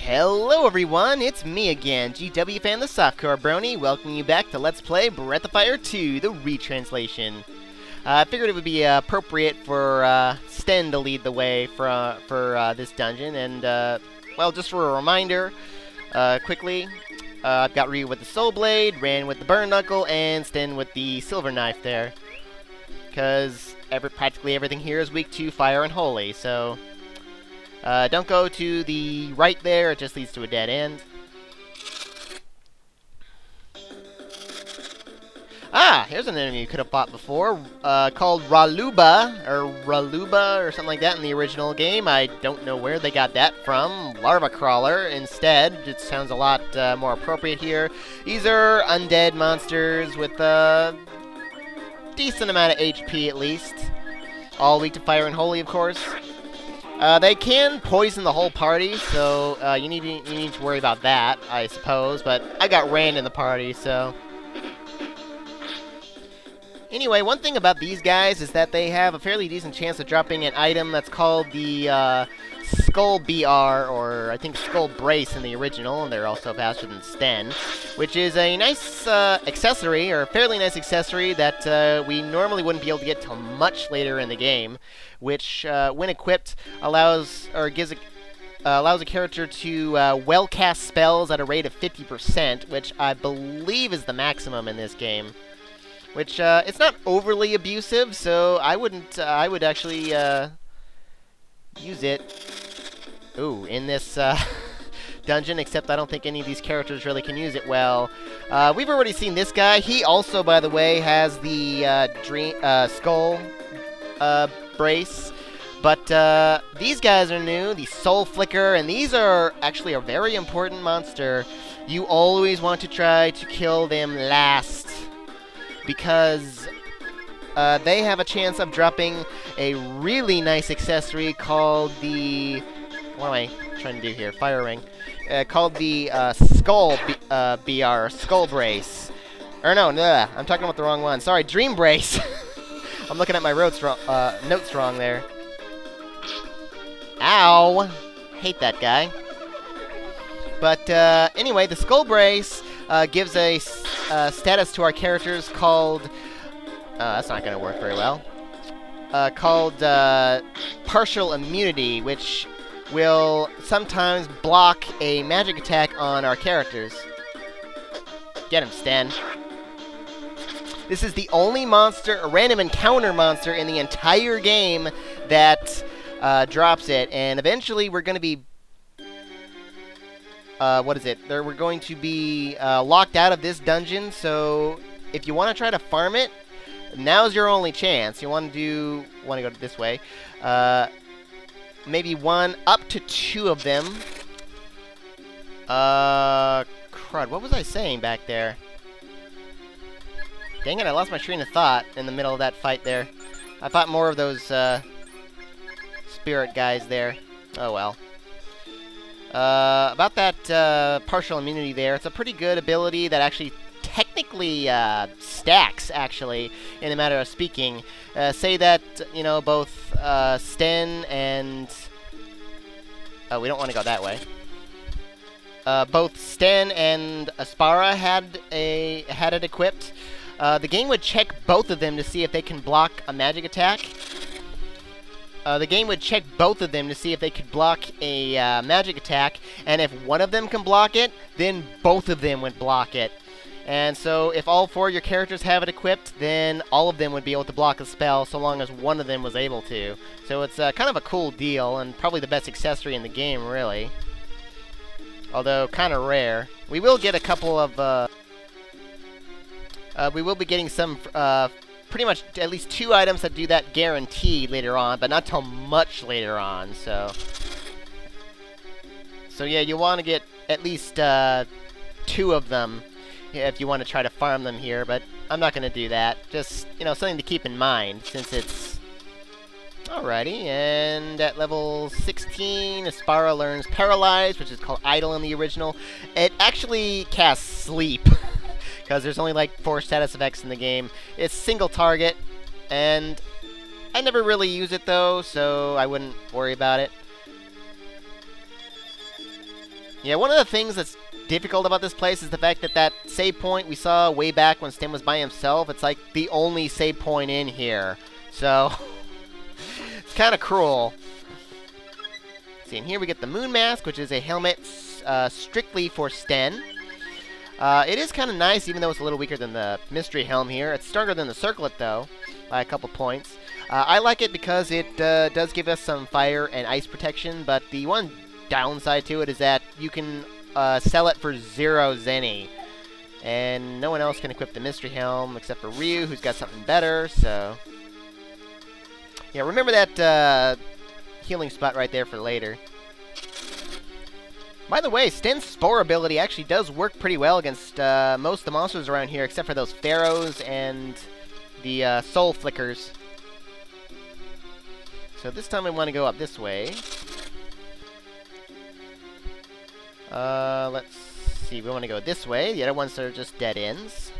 Hello everyone, it's me again, GW Fan the Softcore Brony, welcoming you back to Let's Play Breath of Fire 2, the Retranslation. I figured it would be appropriate for Sten to lead the way for this dungeon, and, well, just for a reminder, quickly, I've got Ryu with the Soul Blade, Ran with the Burn Knuckle, and Sten with the Silver Knife there. Because practically everything here is weak to Fire and Holy, so... don't go to the right there, it just leads to a dead end. Ah, here's an enemy you could have fought before, called Raluba, or something like that in the original game. I don't know where they got that from. Larva Crawler, instead. It sounds a lot more appropriate here. These are undead monsters with a decent amount of HP, at least. All weak to Fire and Holy, of course. They can poison the whole party, so you need to worry about that, I suppose. But I got Rand in the party, so... Anyway, one thing about these guys is that they have a fairly decent chance of dropping an item that's called the Skull BR, or I think Skull Brace in the original, and they're also faster than Sten, which is a nice accessory, or a fairly nice accessory that we normally wouldn't be able to get till much later in the game, which, when equipped, allows a character to well cast spells at a rate of 50%, which I believe is the maximum in this game. Which, it's not overly abusive, so I would actually, use it, in this, dungeon, except I don't think any of these characters really can use it well. We've already seen this guy. He also, by the way, has the, skull, brace. But, these guys are new, the Soul Flicker, and these are actually a very important monster. You always want to try to kill them last, because they have a chance of dropping a really nice accessory called the... What am I trying to do here? Fire Ring. Called the Skull BR, Skull Brace. Or no, I'm talking about the wrong one. Sorry, Dream Brace. I'm looking at my notes wrong there. Ow! Hate that guy. But anyway, the Skull Brace gives a status to our characters called... that's not going to work very well. Called Partial Immunity, which will sometimes block a magic attack on our characters. Get him, Sten. This is the only monster, a random encounter monster in the entire game that drops it, and eventually we're going to be... we're going to be locked out of this dungeon, so if you want to try to farm it, now's your only chance. You want to go this way. Maybe up to two of them. Crud, what was I saying back there? Dang it, I lost my train of thought in the middle of that fight there. I thought more of those spirit guys there. Oh well. About that partial immunity there, it's a pretty good ability that actually technically stacks, actually, in a matter of speaking. Say that, you know, both Sten and... Oh, we don't want to go that way. Both Sten and Aspara had it equipped. The game would check both of them to see if they can block a magic attack. The game would check both of them to see if they could block a magic attack, and if one of them can block it, then both of them would block it. And so if all four of your characters have it equipped, then all of them would be able to block a spell so long as one of them was able to. So it's kind of a cool deal, and probably the best accessory in the game, really. Although kind of rare. We will get a couple of... we will be getting some... pretty much at least 2 items that do that guaranteed later on, but not till much later on, so... So yeah, you want to get at least 2 of them if you want to try to farm them here, but I'm not going to do that. Just, you know, something to keep in mind, since it's... Alrighty, and at level 16, Aspara learns Paralyze, which is called Idle in the original. It actually casts Sleep. Because there's only like 4 status effects in the game. It's single target, and I never really use it though, so I wouldn't worry about it. Yeah, one of the things that's difficult about this place is the fact that that save point we saw way back when Stem was by himself, it's like the only save point in here. So, it's kind of cruel. See, and here we get the Moon Mask, which is a helmet strictly for Sten. It is kind of nice, even though it's a little weaker than the Mystery Helm here. It's stronger than the Circlet, though, by a couple points. I like it because it does give us some fire and ice protection, but the one downside to it is that you can sell it for 0 zenny. And no one else can equip the Mystery Helm except for Ryu, who's got something better, so... Yeah, remember that healing spot right there for later. By the way, Sten's Spore ability actually does work pretty well against most of the monsters around here, except for those Pharaohs and the Soul Flickers. So this time we want to go up this way. Let's see, we want to go this way. The other ones are just dead ends.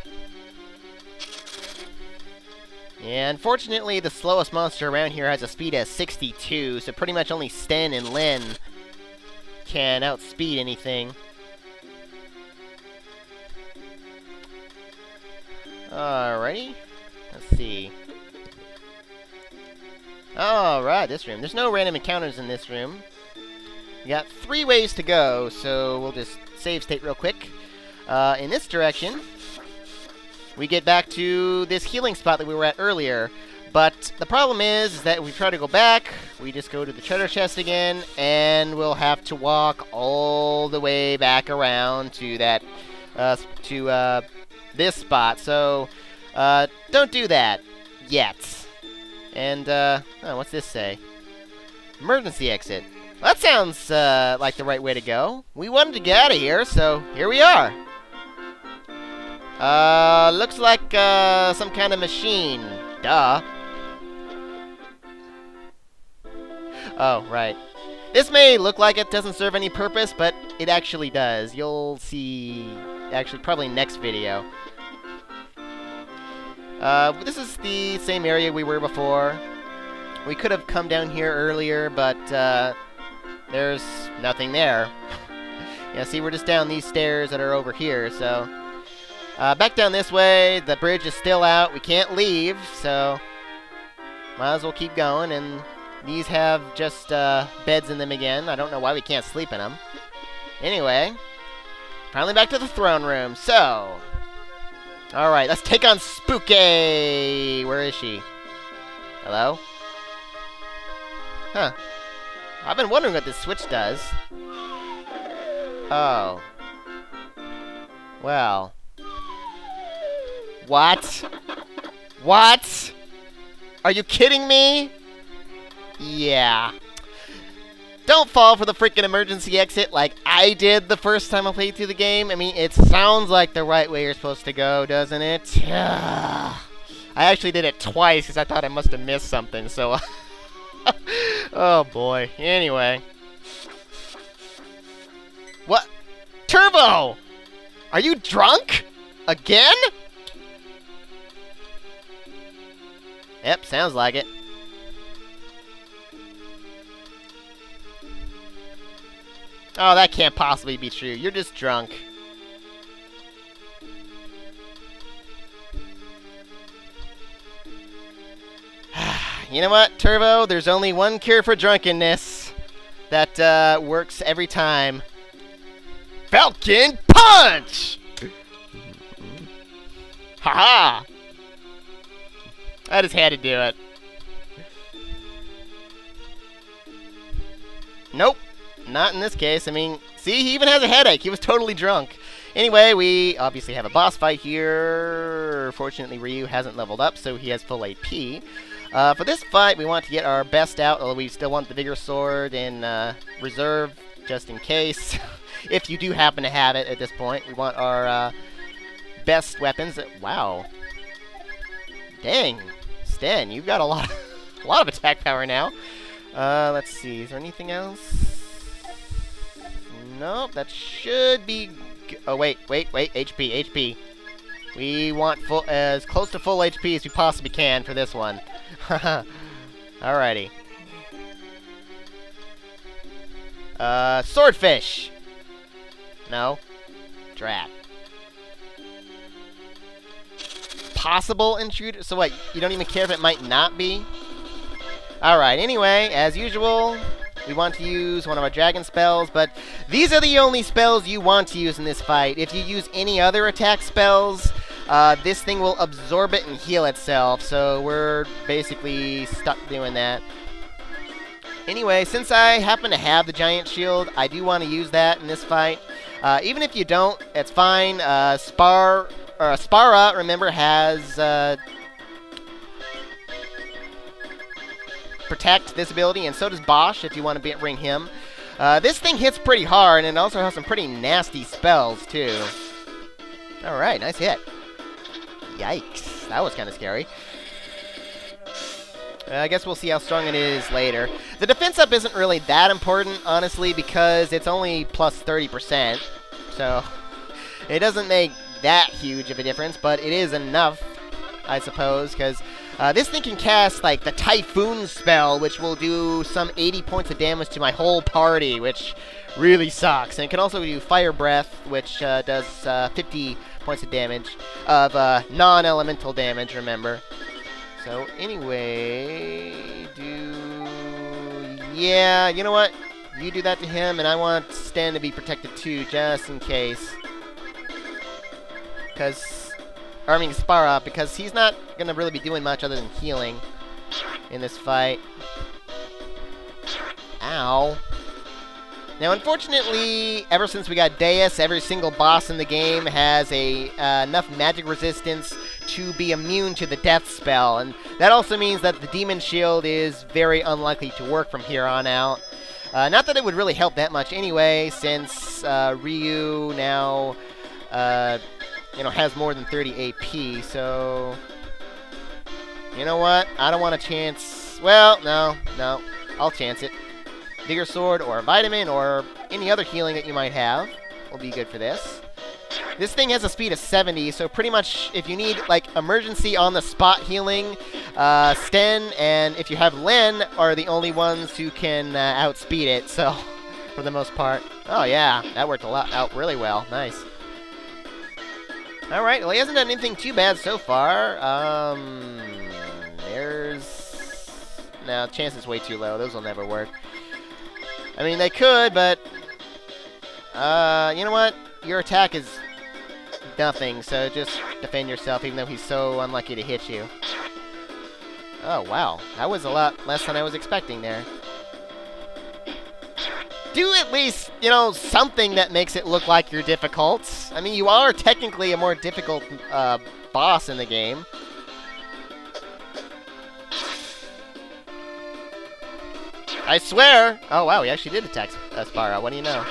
Yeah, unfortunately, the slowest monster around here has a speed of 62, so pretty much only Sten and Lyn can outspeed anything. Alrighty. Let's see. Alright, this room. There's no random encounters in this room. We got 3 ways to go, so we'll just save state real quick. In this direction, we get back to this healing spot that we were at earlier. But the problem is that if we try to go back, we just go to the treasure chest again, and we'll have to walk all the way back around to that, this spot. So, don't do that yet. And, oh, what's this say? Emergency exit. Well, that sounds like the right way to go. We wanted to get out of here, so here we are. Looks like some kind of machine. Duh. Oh, right. This may look like it doesn't serve any purpose, but it actually does. You'll see, actually, probably next video. This is the same area we were before. We could have come down here earlier, but there's nothing there. Yeah, see, we're just down these stairs that are over here, so... back down this way, the bridge is still out. We can't leave, so... might as well keep going, and these have just beds in them again. I don't know why we can't sleep in them. Anyway, finally back to the throne room, so... Alright, let's take on Spooky! Where is she? Hello? Huh. I've been wondering what this switch does. Oh. Well. What? What? Are you kidding me? Yeah. Don't fall for the freaking emergency exit like I did the first time I played through the game. I mean, it sounds like the right way you're supposed to go, doesn't it? I actually did it twice because I thought I must have missed something, so... oh, boy. Anyway. What? Turbo! Are you drunk? Again? Yep, sounds like it. Oh, that can't possibly be true. You're just drunk. You know what, Turbo? There's only one cure for drunkenness that works every time. Falcon Punch! Haha! I just had to do it. Nope. Not in this case. I mean, see, he even has a headache. He was totally drunk. Anyway, we obviously have a boss fight here. Fortunately, Ryu hasn't leveled up, so he has full AP. For this fight, we want to get our best out, although we still want the Vigor Sword in reserve, just in case. If you do happen to have it at this point. We want our best weapons. Wow. Dang. Sten, you've got a lot of attack power now. Let's see. Is there anything else? Nope, that should be... oh, wait. HP. We want as close to full HP as we possibly can for this one. Alrighty. Swordfish! No? Drat. Possible intruder? So what, you don't even care if it might not be? Alright, anyway, as usual, we want to use one of our dragon spells, but these are the only spells you want to use in this fight. If you use any other attack spells, this thing will absorb it and heal itself, so we're basically stuck doing that. Anyway, since I happen to have the giant shield, I do want to use that in this fight. Even if you don't, it's fine. Spara, remember, has Protect, this ability, and so does Bosch if you want to ring him. This thing hits pretty hard, and it also has some pretty nasty spells, too. Alright, nice hit. Yikes, that was kind of scary. I guess we'll see how strong it is later. The defense up isn't really that important, honestly, because it's only plus 30%. So, it doesn't make that huge of a difference, but it is enough, I suppose, because this thing can cast, like, the Typhoon spell, which will do some 80 points of damage to my whole party, which really sucks. And it can also do Fire Breath, which does 50 points of damage, of non-elemental damage, remember. So, anyway, yeah, you know what? You do that to him, and I want Stan to be protected too, just in case. Spara, because he's not going to really be doing much other than healing in this fight. Ow. Now, unfortunately, ever since we got Deus, every single boss in the game has enough magic resistance to be immune to the death spell, and that also means that the demon shield is very unlikely to work from here on out. Not that it would really help that much anyway, since Ryu now has more than 30 AP, so you know what? I don't want to chance. Well, no, I'll chance it. Vigor Sword or a Vitamin or any other healing that you might have will be good for this. This thing has a speed of 70, so pretty much if you need, like, emergency on-the-spot healing, Sten and if you have Len are the only ones who can outspeed it, so, for the most part. Oh, yeah, that worked out really well. Nice. Alright, well, he hasn't done anything too bad so far. No, chance is way too low. Those will never work. I mean, they could, but you know what? Your attack is nothing, so just defend yourself, even though he's so unlucky to hit you. Oh, wow. That was a lot less than I was expecting there. Do at least, something that makes it look like you're difficult. I mean, you are technically a more difficult boss in the game. I swear! Oh, wow, he actually did attack Spara. What do you know?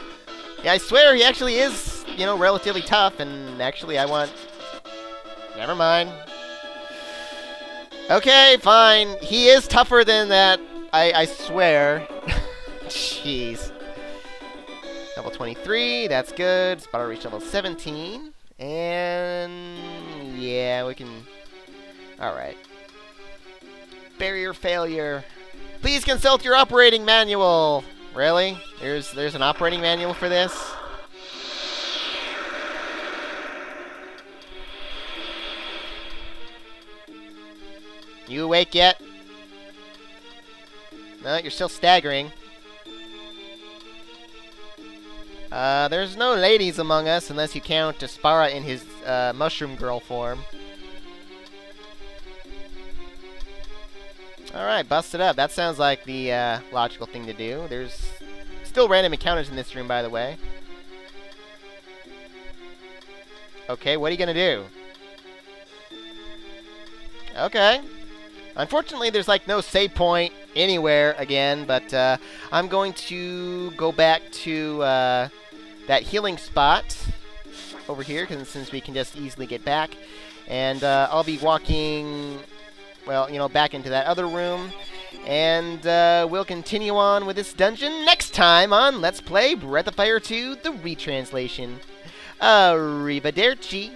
Yeah, I swear he actually is, relatively tough, and actually I want... Never mind. Okay, fine. He is tougher than that, I swear. Jeez. Level 23, that's good. Spara reached level 17. And... yeah, we can... Alright. Barrier failure. Please consult your operating manual. Really? There's an operating manual for this? You awake yet? No, you're still staggering. There's no ladies among us unless you count Spara in his mushroom girl form. Alright, bust it up. That sounds like the logical thing to do. There's still random encounters in this room, by the way. Okay, what are you gonna do? Okay. Unfortunately, there's like no save point anywhere again, but I'm going to go back to that healing spot over here, since we can just easily get back. And I'll be walking... well, back into that other room. And we'll continue on with this dungeon next time on Let's Play Breath of Fire 2, the Retranslation. Arrivederci.